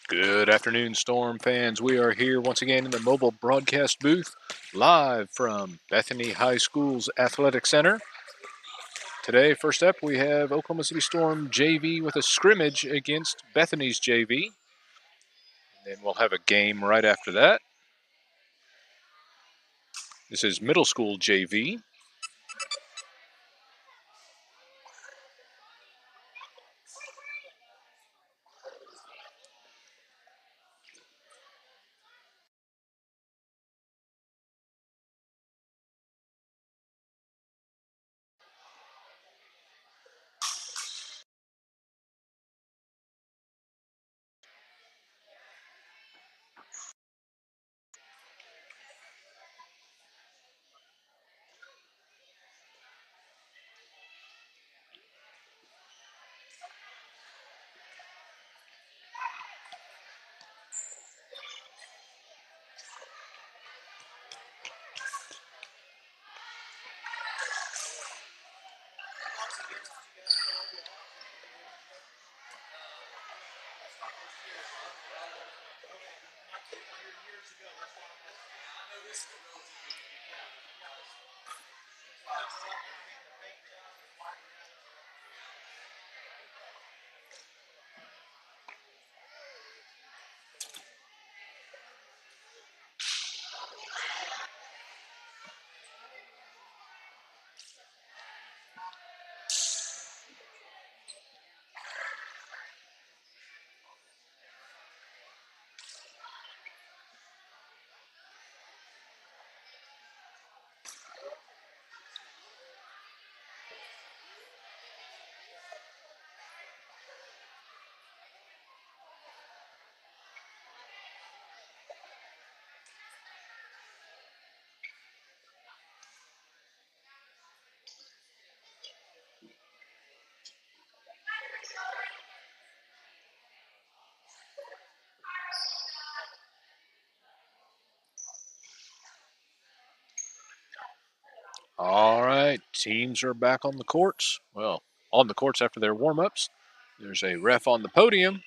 Good afternoon, Storm fans. We are here once again in the mobile broadcast booth, live from Bethany High School's Athletic Center. Today, first up, we have Oklahoma City Storm JV with a scrimmage against Bethany's JV. And then we'll have a game right after that. This is middle school JV. All right, teams are back on the courts. Well, on the courts after their warm-ups. There's a ref on the podium.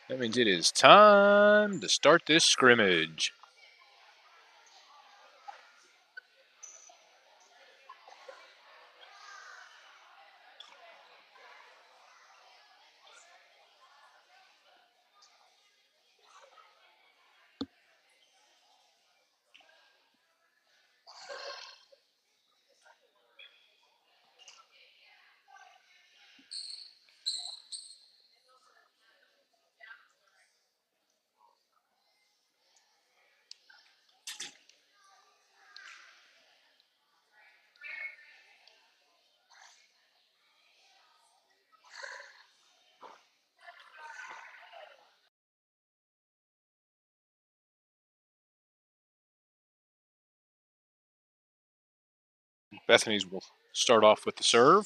That means it is time to start this scrimmage. Bethany's will start off with the serve.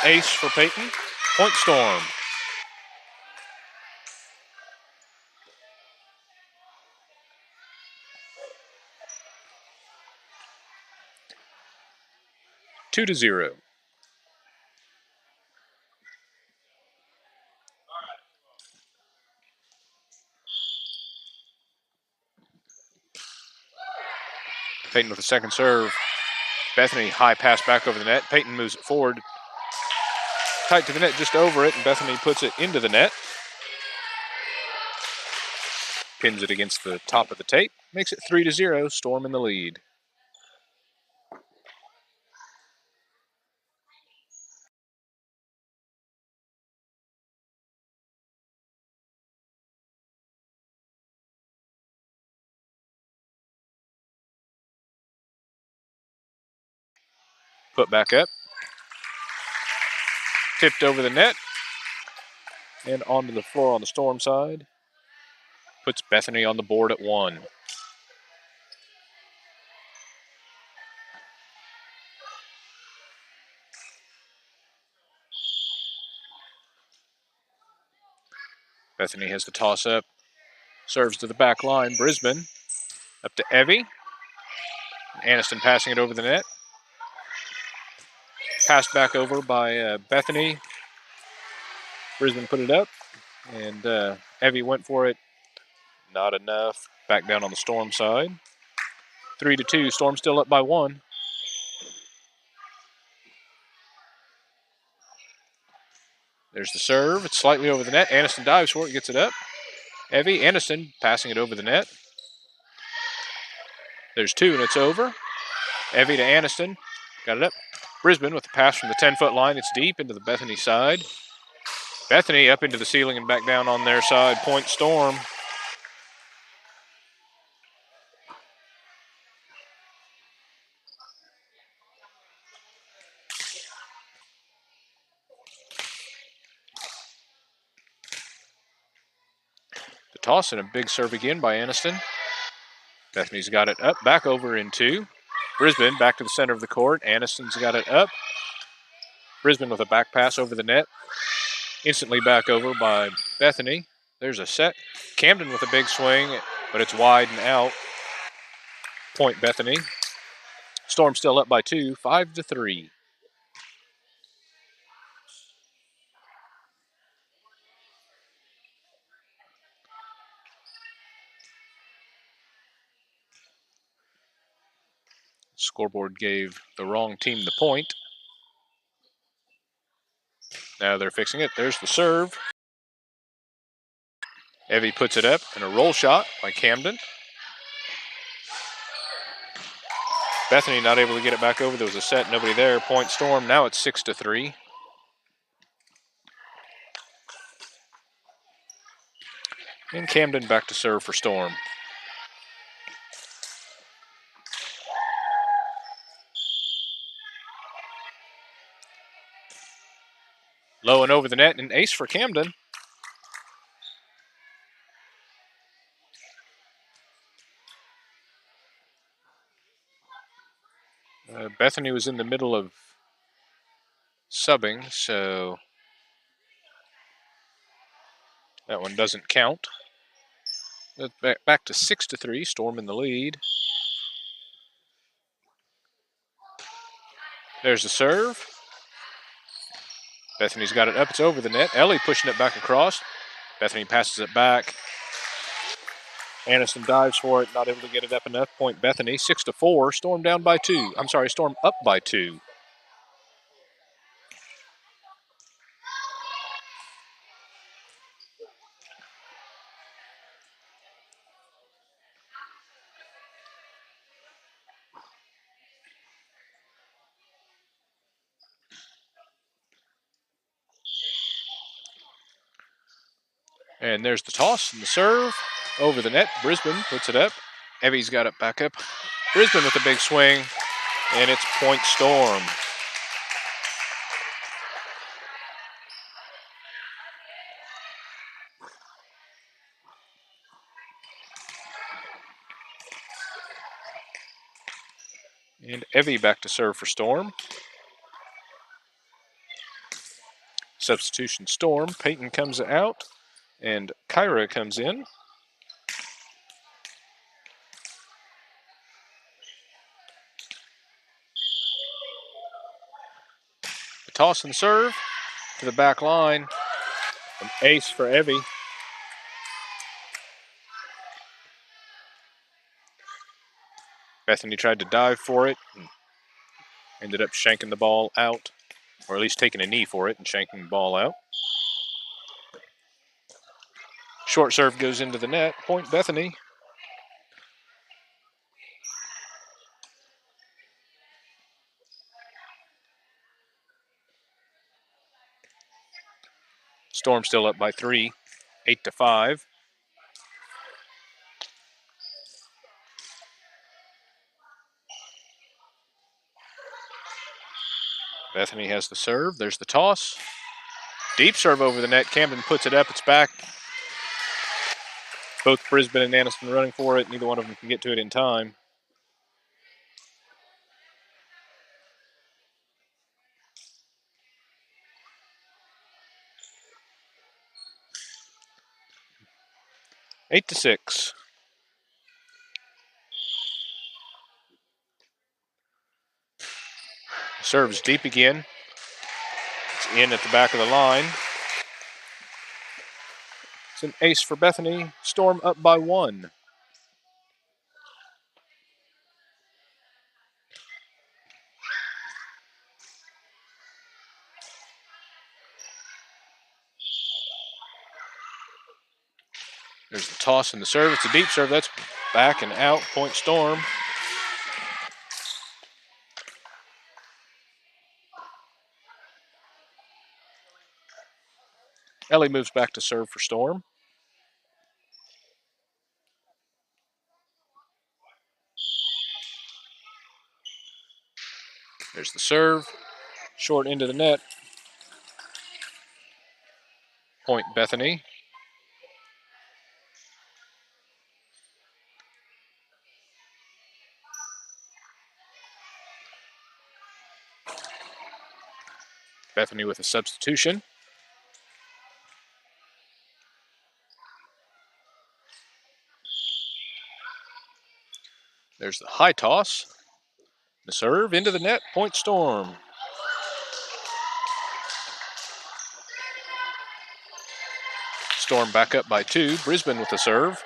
Ace for Peyton. Point Storm. Two to 0. Peyton with the second serve. Bethany high pass back over the net. Peyton moves it forward. Tight to the net, just over it, and Bethany puts it into the net. Pins it against the top of the tape. Makes it 3 to 0. Storm in the lead. Put back up. Tipped over the net. And onto the floor on the Storm side. Puts Bethany on the board at 1. Bethany has the toss up. Serves to the back line. Brisbane up to Evie. Aniston passing it over the net. Passed back over by Bethany. Brisbane put it up, and Evie went for it. Not enough. Back down on the Storm side. 3-2. Storm still up by 1. There's the serve. It's slightly over the net. Aniston dives for it, gets it up. Evie, Aniston passing it over the net. There's 2, and it's over. Evie to Aniston. Got it up. Brisbane with the pass from the 10-foot line. It's deep into the Bethany side. Bethany up into the ceiling and back down on their side. Point Storm. The toss and a big serve again by Aniston. Bethany's got it up, back over in 2. Brisbane back to the center of the court. Aniston's got it up. Brisbane with a back pass over the net. Instantly back over by Bethany. There's a set. Camden with a big swing, but it's wide and out. Point Bethany. Storm still up by 2, 5-3. Scoreboard gave the wrong team the point. Now they're fixing it. There's the serve. Evie puts it up and a roll shot by Camden. Bethany not able to get it back over. There was a set, nobody there. Point Storm. Now it's 6-3. And Camden back to serve for Storm. Low and over the net, and ace for Camden. Bethany was in the middle of subbing, so that one doesn't count. Back to 6-3, Storm in the lead. There's the serve. Bethany's got it up, it's over the net. Ellie pushing it back across. Bethany passes it back. Aniston dives for it, not able to get it up enough. Point Bethany, 6-4. Storm down by 2. I'm sorry, Storm up by 2. And there's the toss and the serve. Over the net, Brisbane puts it up. Evie's got it back up. Brisbane with a big swing, and it's Point Storm. And Evie back to serve for Storm. Substitution Storm. Peyton comes out, and Kyra comes in. The toss and serve to the back line. An ace for Evie. Bethany tried to dive for it and ended up shanking the ball out, or at least taking a knee for it and shanking the ball out. Short serve goes into the net. Point Bethany. Storm still up by 3, 8-5. Bethany has the serve. There's the toss. Deep serve over the net. Camden puts it up. It's back. Both Brisbane and Aniston running for it. Neither one of them can get to it in time. Eight to 6. Serves deep again. It's in at the back of the line. It's an ace for Bethany. Storm up by 1. There's the toss and the serve. It's a deep serve. That's back and out. Point Storm. Ellie moves back to serve for Storm. There's the serve. Short into the net. Point Bethany. Bethany with a substitution. There's the high toss. The serve into the net. Point Storm. Storm back up by 2. Brisbane with the serve.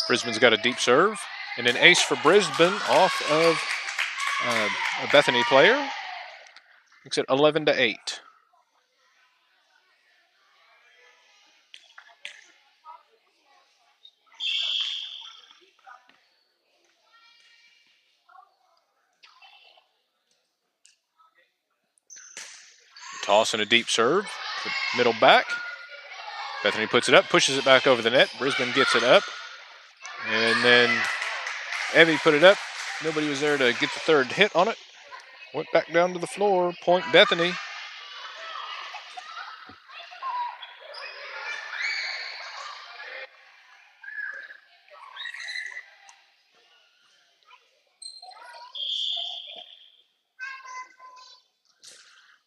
Brisbane's got a deep serve. And an ace for Brisbane off of a Bethany player. Makes it 11-8. Toss and a deep serve. The middle back. Bethany puts it up, pushes it back over the net. Brisbane gets it up. And then Evie put it up. Nobody was there to get the third hit on it. Went back down to the floor. Point Bethany.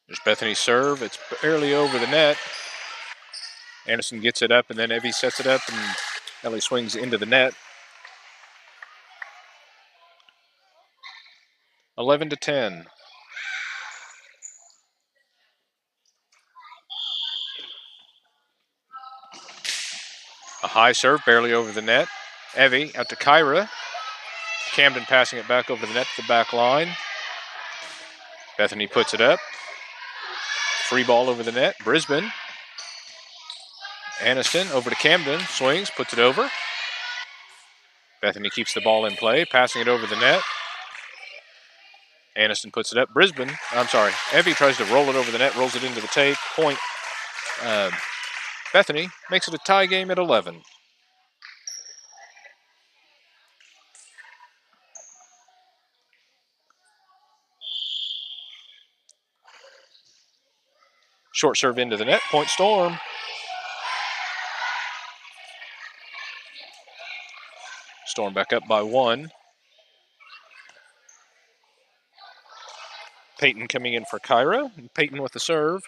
There's Bethany's serve. It's barely over the net. Anderson gets it up, and then Evie sets it up, and Ellie swings into the net. 11-10. A high serve, barely over the net. Evie out to Kyra. Camden passing it back over the net to the back line. Bethany puts it up. Free ball over the net. Brisbane. Aniston over to Camden. Swings, puts it over. Bethany keeps the ball in play, passing it over the net. Aniston puts it up. Evie tries to roll it over the net, rolls it into the tape. Point Bethany makes it a tie game at 11. Short serve into the net. Point Storm. Storm back up by 1. Peyton coming in for Kyra. Peyton with the serve.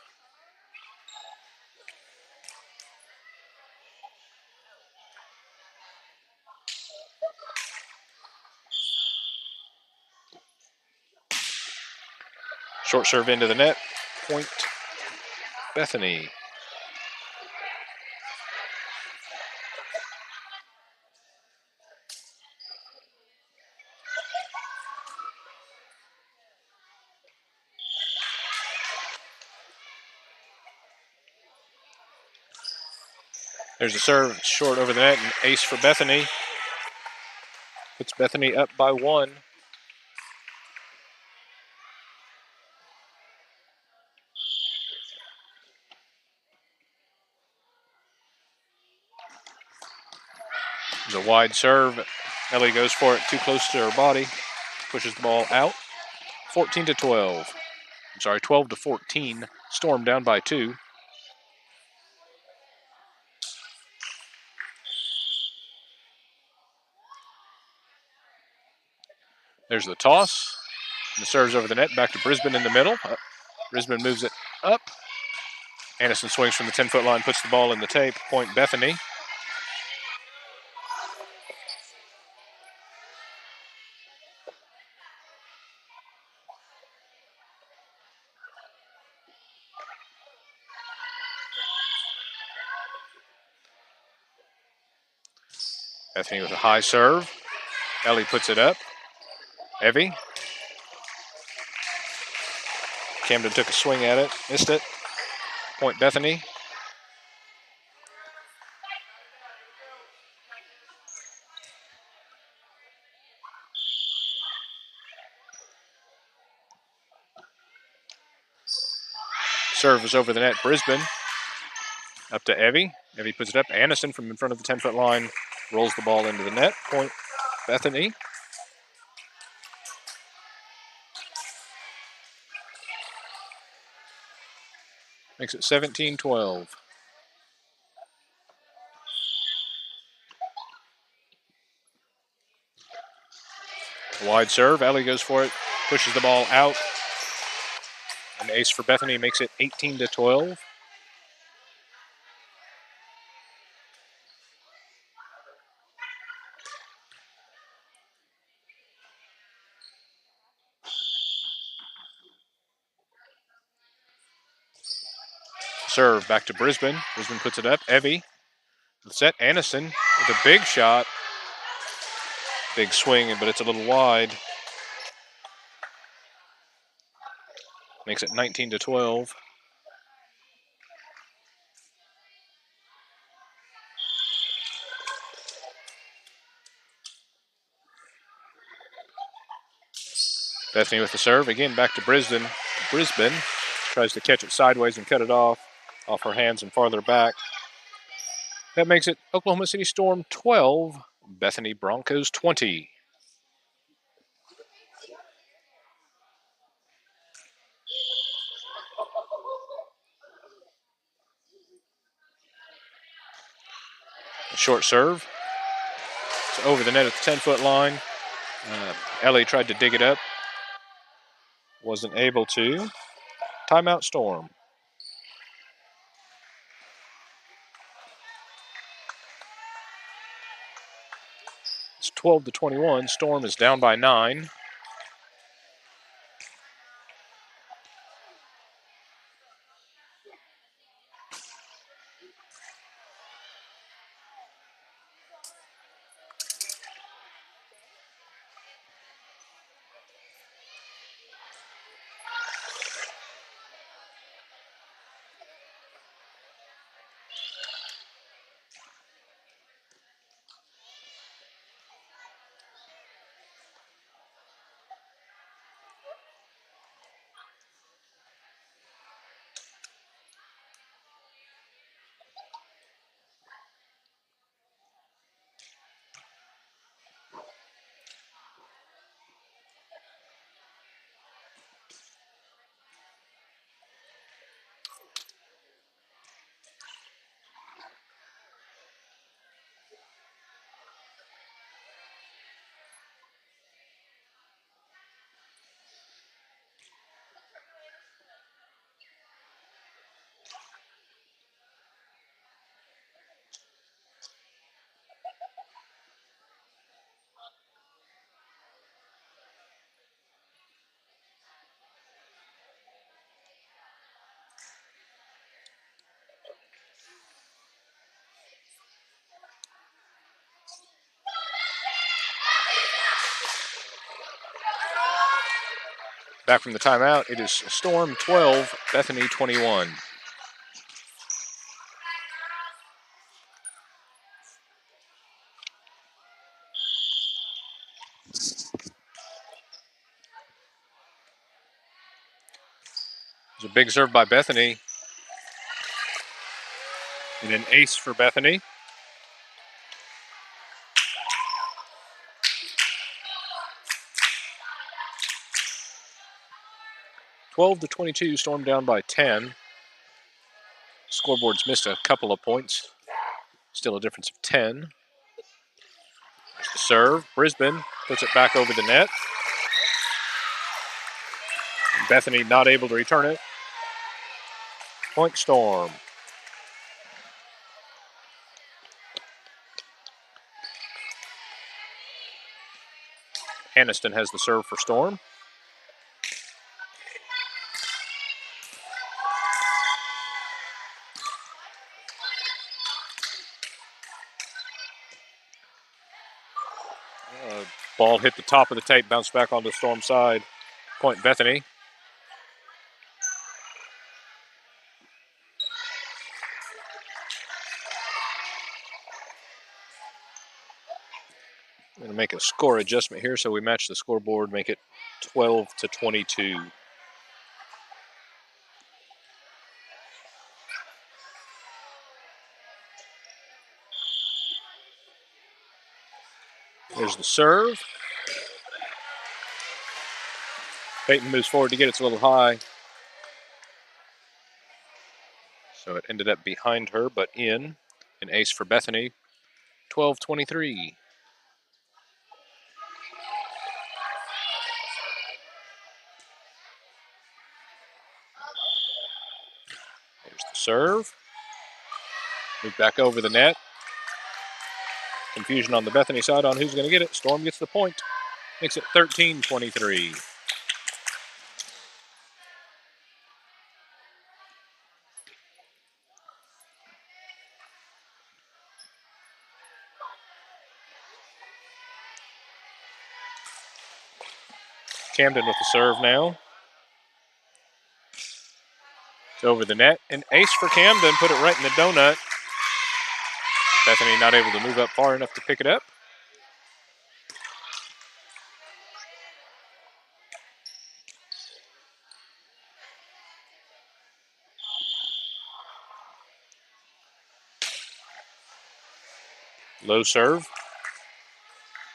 Short serve into the net. Point Bethany. There's a serve short over the net, and ace for Bethany. Puts Bethany up by 1. There's a wide serve. Ellie goes for it too close to her body. Pushes the ball out. 14-12. 12-14. Storm down by 2. There's the toss. And the serve's over the net. Back to Brisbane in the middle. Brisbane moves it up. Anderson swings from the 10-foot line, puts the ball in the tape. Point Bethany. Bethany with a high serve. Ellie puts it up. Evie. Camden took a swing at it, missed it. Point Bethany. Serve is over the net. Brisbane up to Evie. Evie puts it up. Anderson from in front of the 10-foot line rolls the ball into the net. Point Bethany. Makes it 17-12. Wide serve. Ellie goes for it. Pushes the ball out. An ace for Bethany makes it 18-12. Serve back to Brisbane. Brisbane puts it up. Evie. Set. Anderson with a big shot. Big swing, but it's a little wide. Makes it 19-12. Bethany with the serve. Again, back to Brisbane. Brisbane tries to catch it sideways and cut it off her hands and farther back. That makes it Oklahoma City Storm 12, Bethany Broncos 20. A short serve. It's over the net at the 10-foot line. Ellie tried to dig it up. Wasn't able to. Timeout Storm. It's 12-21. Storm is down by 9. Back from the timeout, it is Storm 12, Bethany 21. There's a big serve by Bethany. And an ace for Bethany. Twelve to 22, Storm down by 10. Scoreboard's missed a couple of points. Still a difference of 10. There's the serve. Brisbane puts it back over the net. Bethany not able to return it. Point Storm. Aniston has the serve for Storm. Ball hit the top of the tape, bounced back onto the Storm side. Point Bethany. Going to make a score adjustment here, so we match the scoreboard, make it 12-22. There's the serve. Peyton moves forward to get it. It's a little high. So it ended up behind her, but in. An ace for Bethany. 12-23. There's the serve. Move back over the net. Confusion on the Bethany side on who's going to get it. Storm gets the point. Makes it 13-23. Camden with the serve now. It's over the net. An ace for Camden. Put it right in the donut. Bethany not able to move up far enough to pick it up. Low serve.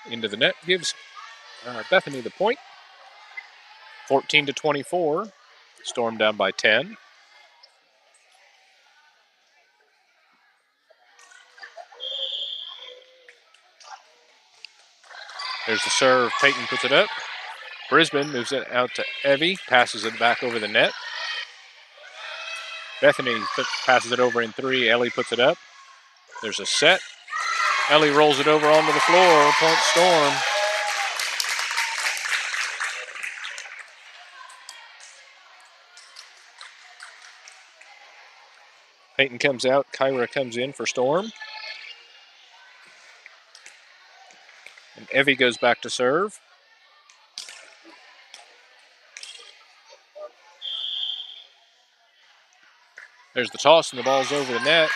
Into the net. Gives Bethany the point. 14-24. Storm down by 10. There's the serve. Peyton puts it up. Brisbane moves it out to Evie. Passes it back over the net. Bethany passes it over in 3. Ellie puts it up. There's a set. Ellie rolls it over onto the floor. Point Storm. Peyton comes out. Kyra comes in for Storm. And Evie goes back to serve. There's the toss, and the ball's over the net.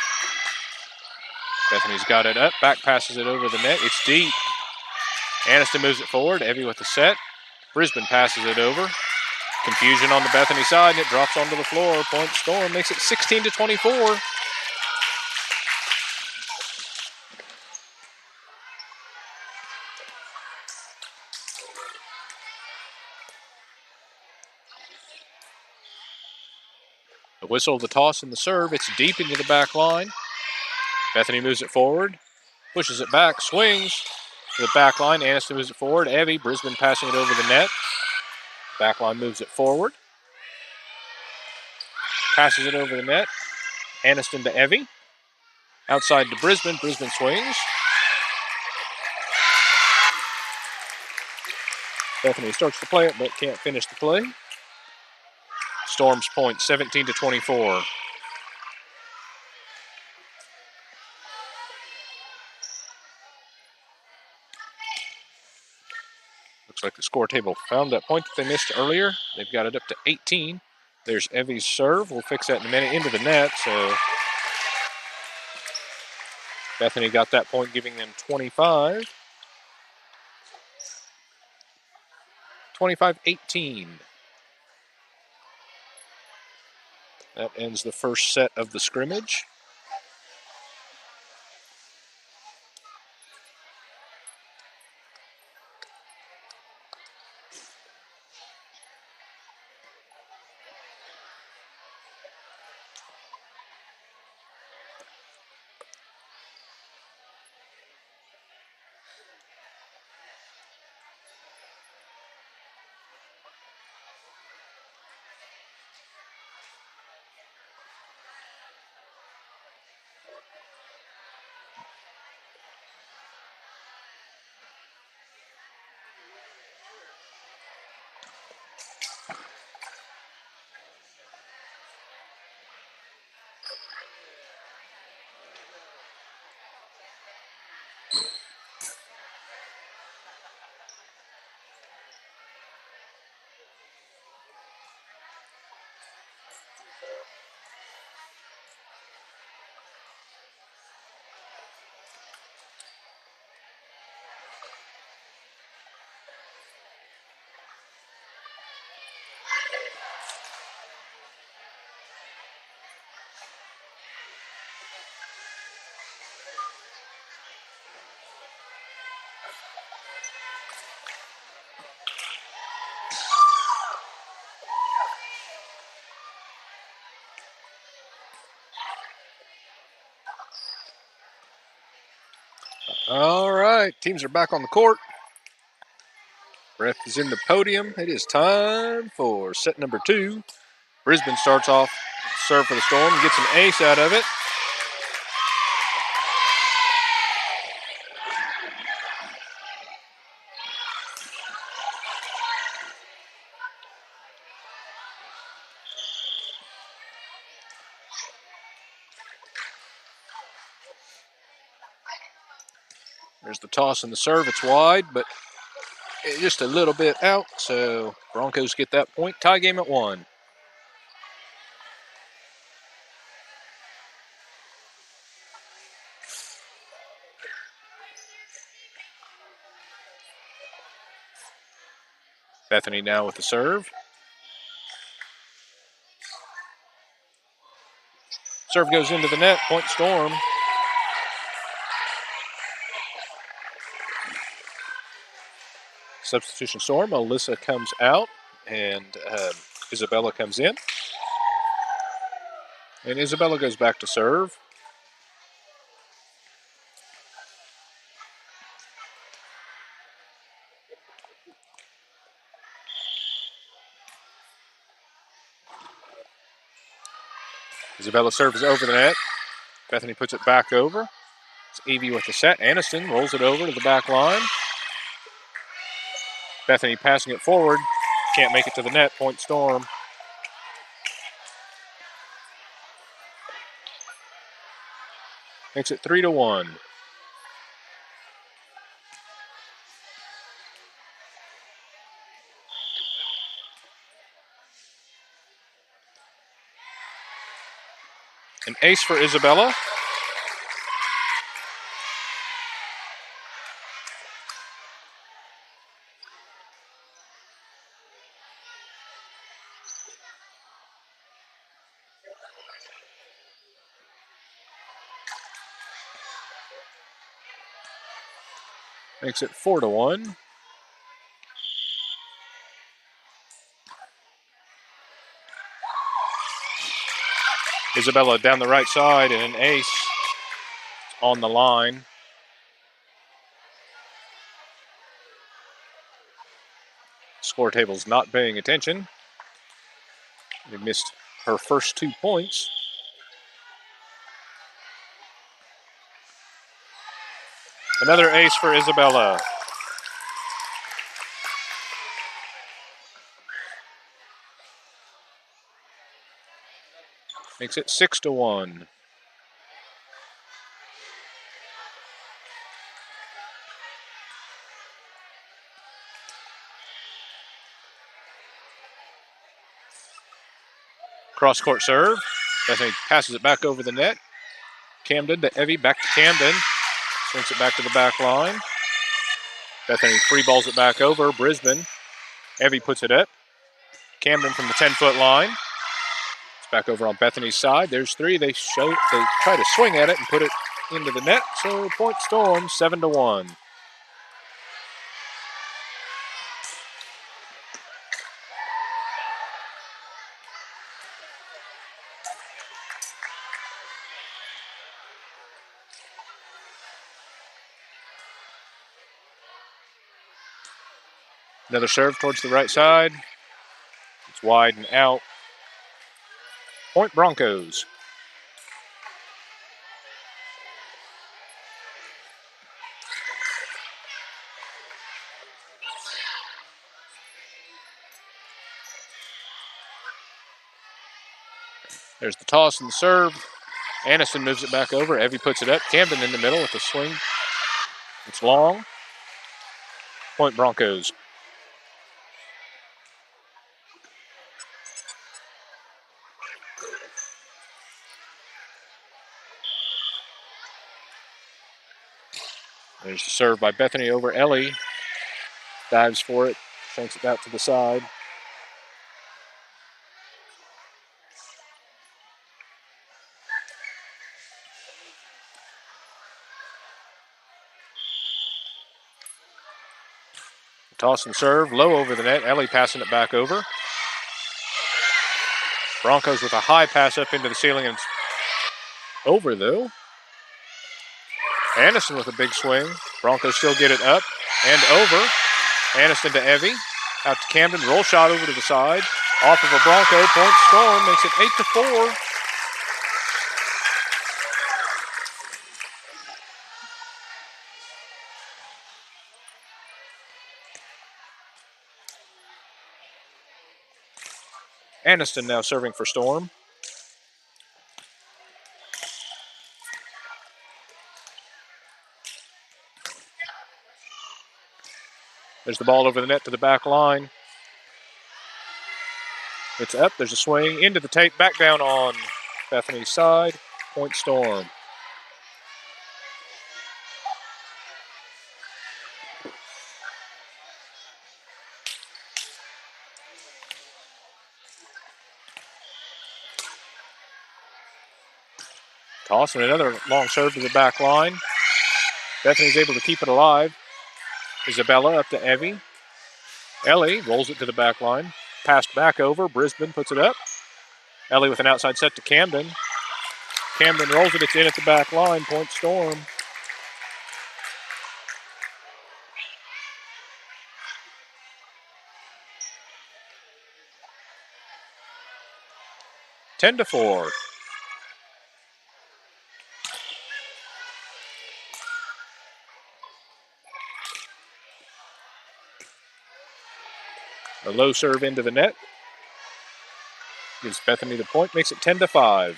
Bethany's got it up. Back passes it over the net. It's deep. Aniston moves it forward. Evie with the set. Brisbane passes it over. Confusion on the Bethany side, and it drops onto the floor. Point Storm makes it 16-24. The whistle, the toss, and the serve. It's deep into the back line. Bethany moves it forward. Pushes it back. Swings to the back line. Aniston moves it forward. Evie, Brisbane passing it over the net. Back line moves it forward. Passes it over the net. Aniston to Evie. Outside to Brisbane. Brisbane swings. Bethany starts to play it, but can't finish the play. Storm's point, 17-24. Looks like the score table found that point that they missed earlier. They've got it up to 18. There's Evie's serve. We'll fix that in a minute. Into the net, so Bethany got that point, giving them 25. 25-18. That ends the first set of the scrimmage. All right, teams are back on the court. Ref is in the podium. It is time for set number 2. Brisbane starts off serve for the Storm and gets an ace out of it. There's the toss and the serve. It's wide, but just a little bit out. So Broncos get that point. Tie game at 1. Bethany now with the serve. Serve goes into the net. Point Storm. Substitution Storm. Alyssa comes out and Isabella comes in. And Isabella goes back to serve. Isabella serves over the net. Bethany puts it back over. It's Evie with the set. Aniston rolls it over to the back line. Bethany passing it forward. Can't make it to the net. Point Storm. Makes it 3-1. An ace for Isabella. Makes it 4-1. Isabella down the right side and an ace on the line. Score table's not paying attention. They missed her first 2 points. Another ace for Isabella. Makes it 6-1. Cross-court serve. Bethany passes it back over the net. Camden to Evie, back to Camden. Swings it back to the back line. Bethany free balls it back over. Brisbane. Evie puts it up. Camden from the 10-foot line. It's back over on Bethany's side. There's 3. They try to swing at it and put it into the net. So point Storm, 7-1. Another serve towards the right side. It's wide and out. Point Broncos. There's the toss and the serve. Aniston moves it back over. Evie puts it up. Camden in the middle with the swing. It's long. Point Broncos. There's the serve by Bethany over Ellie. Dives for it. Shanks it out to the side. Toss and serve. Low over the net. Ellie passing it back over. Broncos with a high pass up into the ceiling and over though. Aniston with a big swing. Broncos still get it up and over. Aniston to Evie. Out to Camden. Roll shot over to the side. Off of a Bronco. Point Storm makes it 8-4. Aniston now serving for Storm. There's the ball over the net to the back line. It's up. There's a swing into the tape. Back down on Bethany's side. Point Storm. Toss and another long serve to the back line. Bethany's able to keep it alive. Isabella up to Evie. Ellie rolls it to the back line. Passed back over. Brisbane puts it up. Ellie with an outside set to Camden. Camden rolls it. It's in at the back line. Point Storm. Ten to 4. A low serve into the net. Gives Bethany the point. Makes it 10-5.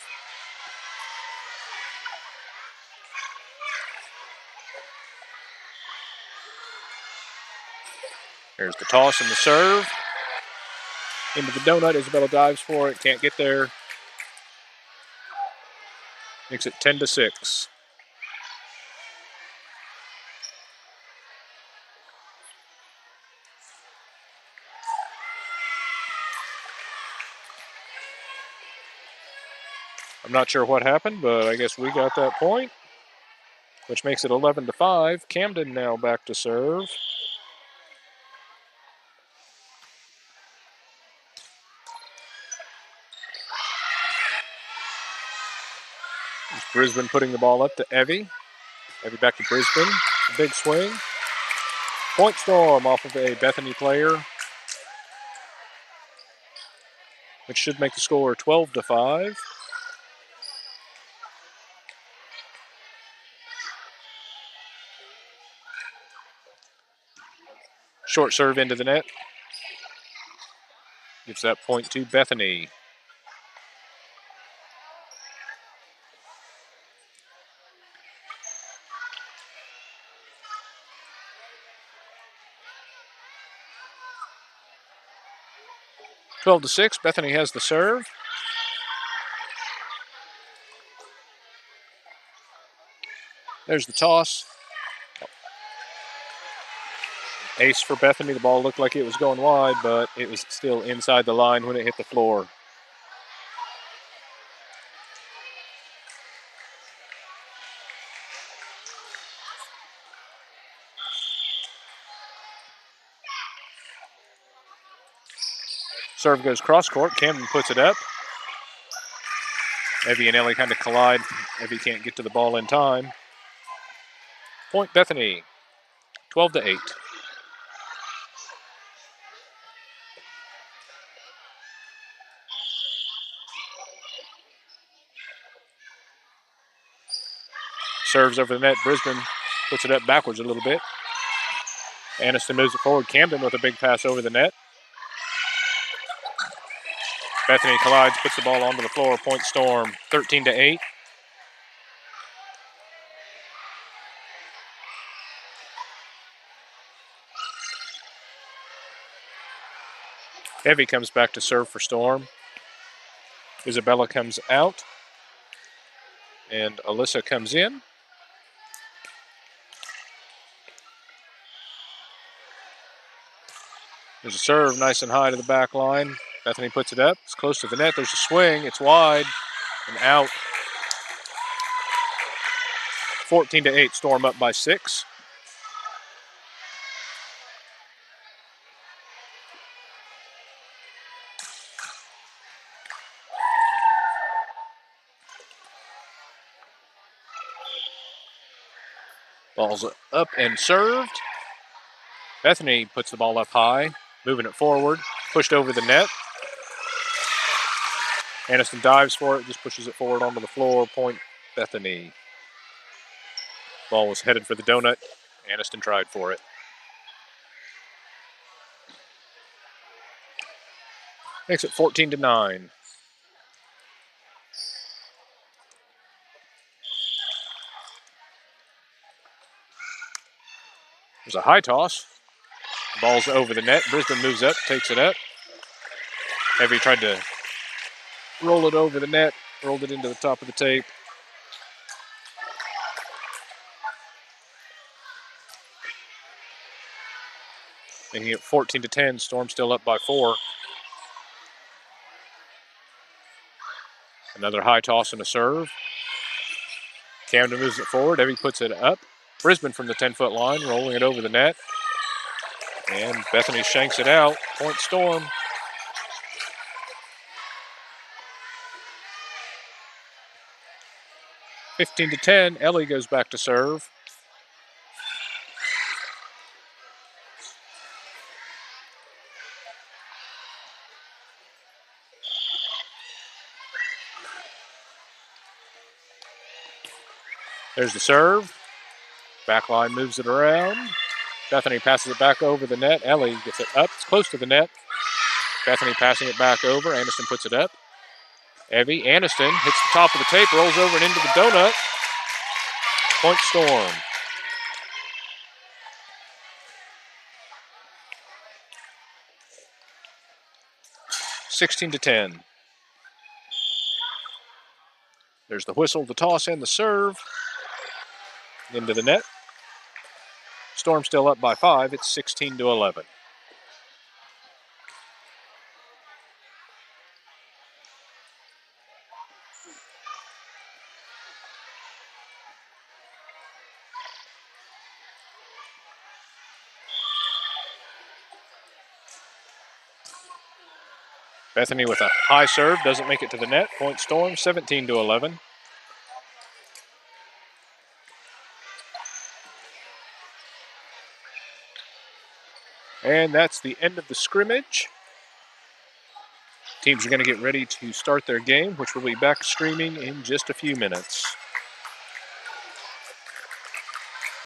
There's the toss and the serve. Into the donut. Isabella dives for it. Can't get there. Makes it 10-6. I'm not sure what happened, but I guess we got that point, which makes it 11-5. Camden now back to serve. Brisbane putting the ball up to Evie. Evie back to Brisbane. A big swing. Point Storm off of a Bethany player, which should make the score 12-5. Short serve into the net. Gives that point to Bethany. 12-6. Bethany has the serve. There's the toss. Ace for Bethany. The ball looked like it was going wide, but it was still inside the line when it hit the floor. Serve goes cross court. Camden puts it up. Evie and Ellie kind of collide. Evie can't get to the ball in time. Point Bethany, 12-8. Serves over the net. Brisbane puts it up backwards a little bit. Aniston moves it forward. Camden with a big pass over the net. Bethany collides, puts the ball onto the floor. Point Storm, 13-8. Evie comes back to serve for Storm. Isabella comes out. And Alyssa comes in. There's a serve, nice and high to the back line. Bethany puts it up. It's close to the net. There's a swing. It's wide and out. 14-8, Storm up by 6. Ball's up and served. Bethany puts the ball up high, moving it forward, pushed over the net. Aniston dives for it, just pushes it forward onto the floor. Point Bethany. Ball was headed for the donut. Aniston tried for it. Makes it 14-9. There's a high toss. Ball's over the net. Brisbane moves up, takes it up. Evie tried to roll it over the net, rolled it into the top of the tape. Making it 14-10. Storm still up by 4. Another high toss and a serve. Camden moves it forward. Evie puts it up. Brisbane from the 10-foot line, rolling it over the net. And Bethany shanks it out. Point Storm. (15-10). Ellie goes back to serve. There's the serve. Backline moves it around. Bethany passes it back over the net. Ellie gets it up. It's close to the net. Bethany passing it back over. Aniston puts it up. Evie. Aniston hits the top of the tape, rolls over and into the donut. Point Storm. (16-10). There's the whistle, the toss, and the serve. Into the net. Storm still up by 5. It's 16-11. Bethany with a high serve, doesn't make it to the net. Point Storm, 17-11. And that's the end of the scrimmage. Teams are going to get ready to start their game, which will be back streaming in just a few minutes.